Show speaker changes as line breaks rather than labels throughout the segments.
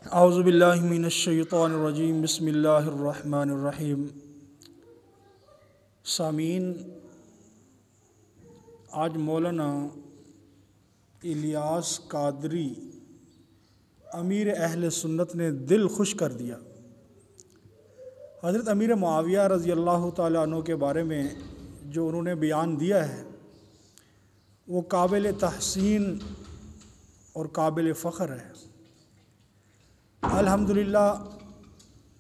اعوذ باللہ من الشیطان الرجیم، بسم اللہ الرحمن الرحیم۔ سامعین، آج مولانا الیاس قادری امیر اہل سنت نے دل خوش کر دیا۔ حضرت امیر معاویہ رضی اللہ تعالیٰ عنہ کے بارے میں جو انہوں نے بیان دیا ہے وہ قابل تحسین اور قابل فخر ہے۔ الحمدللہ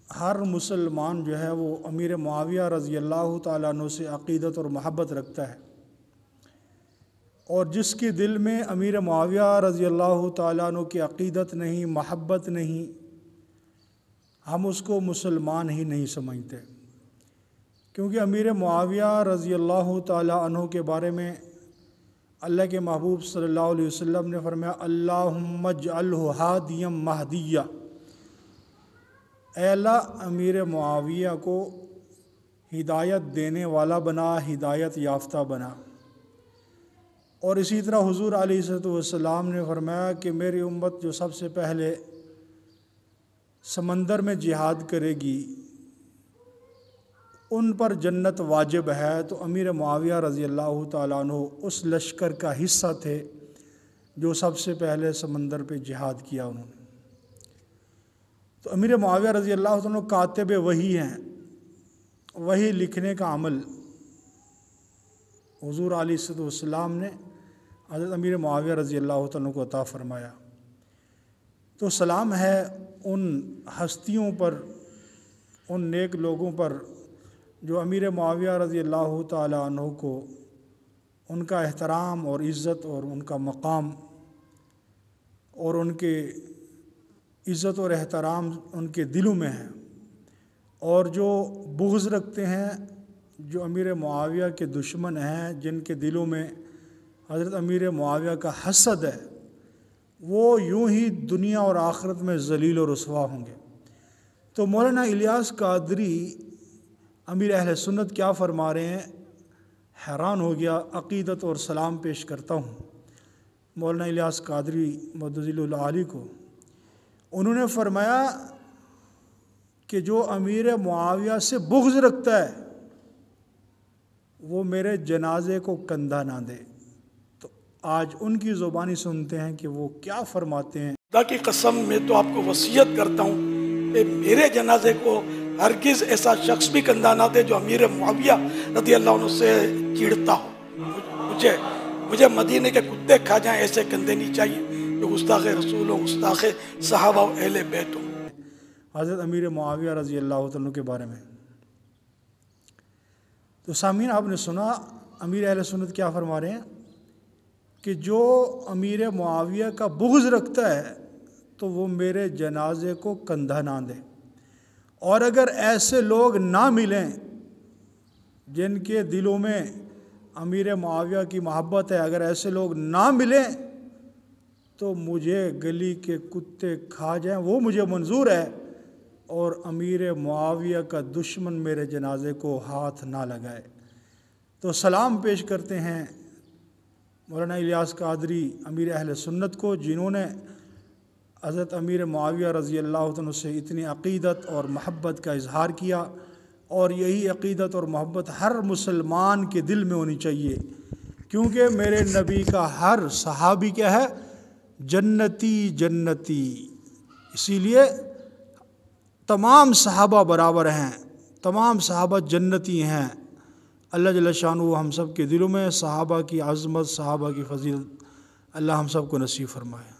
ہر مسلمان جو ہے وہ امیر معاویہ رضی اللہ تعالیٰ عنہ سے عقیدت اور محبت رکھتا ہے، اور جس کے دل میں امیر معاویہ رضی اللہ تعالیٰ عنہ کی عقیدت نہیں، محبت نہیں، ہم اس کو مسلمان ہی نہیں سمجھتے، کیونکہ امیر معاویہ رضی اللہ تعالیٰ عنہ کے بارے میں اللہ کے محبوب صلی اللہ علیہ وسلم نے فرمایا، اللہم اجعلہ ہادیا مہدیا، اے اللہ امیر معاویہ کو ہدایت دینے والا بنا، ہدایت یافتہ بنا۔ اور اسی طرح حضور علیہ السلام نے فرمایا کہ میری امت جو سب سے پہلے سمندر میں جہاد کرے گی ان پر جنت واجب ہے، تو امیر معاویہ رضی اللہ تعالیٰ عنہ اس لشکر کا حصہ تھے جو سب سے پہلے سمندر پہ جہاد کیا انہوں نے۔ تو امیر معاویہ رضی اللہ عنہ کاتب وحی ہیں، وحی لکھنے کا عمل حضور علیہ السلام نے حضرت امیر معاویہ رضی اللہ عنہ کو عطا فرمایا۔ تو سلام ہے ان ہستیوں پر، ان نیک لوگوں پر جو امیر معاویہ رضی اللہ تعالیٰ عنہ کو ان کا احترام اور عزت اور ان کا مقام اور ان کے عزت اور احترام ان کے دلوں میں ہے، اور جو بغض رکھتے ہیں، جو امیر معاویہ کے دشمن ہیں، جن کے دلوں میں حضرت امیر معاویہ کا حسد ہے، وہ یوں ہی دنیا اور آخرت میں ذلیل و رسوا ہوں گے۔ تو مولانا الیاس قادری امیر اہل سنت کیا فرما رہے ہیں، حیران ہو گیا۔ عقیدت اور سلام پیش کرتا ہوں مولانا الیاس قادری مدظل العالی کو۔ انہوں نے فرمایا کہ جو امیر معاویہ سے بغض رکھتا ہے وہ میرے جنازے کو کندھا نہ دے۔ تو آج ان کی زبانی سنتے ہیں کہ وہ کیا فرماتے ہیں۔
خدا کی قسم میں تو آپ کو وصیت کرتا ہوں کہ میرے جنازے کو ہرگز ایسا شخص بھی کندھا نہ دے جو امیر معاویہ رضی اللہ عنہ سے چیڑتا ہو۔ مجھے مدینے کے کتے کھا جائیں ایسے کندھے نہیں چاہیے جو گستاخ رسول ہو، گستاخ صحابہ و اہل بیت ہو۔
حضرت امیر معاویہ رضی اللہ عنہ کے بارے میں تو سامعین آپ نے سنا امیر اہل سنت کیا فرما رہے ہیں کہ جو امیر معاویہ کا بغض رکھتا ہے تو وہ میرے جنازے کو کندھا نہ دے، اور اگر ایسے لوگ نہ ملیں جن کے دلوں میں امیر معاویہ کی محبت ہے، اگر ایسے لوگ نہ ملیں تو مجھے گلی کے کتے کھا جائیں، وہ مجھے منظور ہے، اور امیر معاویہ کا دشمن میرے جنازے کو ہاتھ نہ لگائے۔ تو سلام پیش کرتے ہیں مولانا الیاس قادری امیر اہل سنت کو، جنہوں نے حضرت امیر معاویہ رضی اللہ عنہ سے اتنی عقیدت اور محبت کا اظہار کیا، اور یہی عقیدت اور محبت ہر مسلمان کے دل میں ہونی چاہیے، کیونکہ میرے نبی کا ہر صحابی کیا ہے، جنتی جنتی۔ اسی لیے تمام صحابہ برابر ہیں، تمام صحابہ جنتی ہیں۔ اللہ جل شانہ ہم سب کے دلوں میں صحابہ کی عظمت، صحابہ کی فضیلت اللہ ہم سب کو نصیب فرمائے۔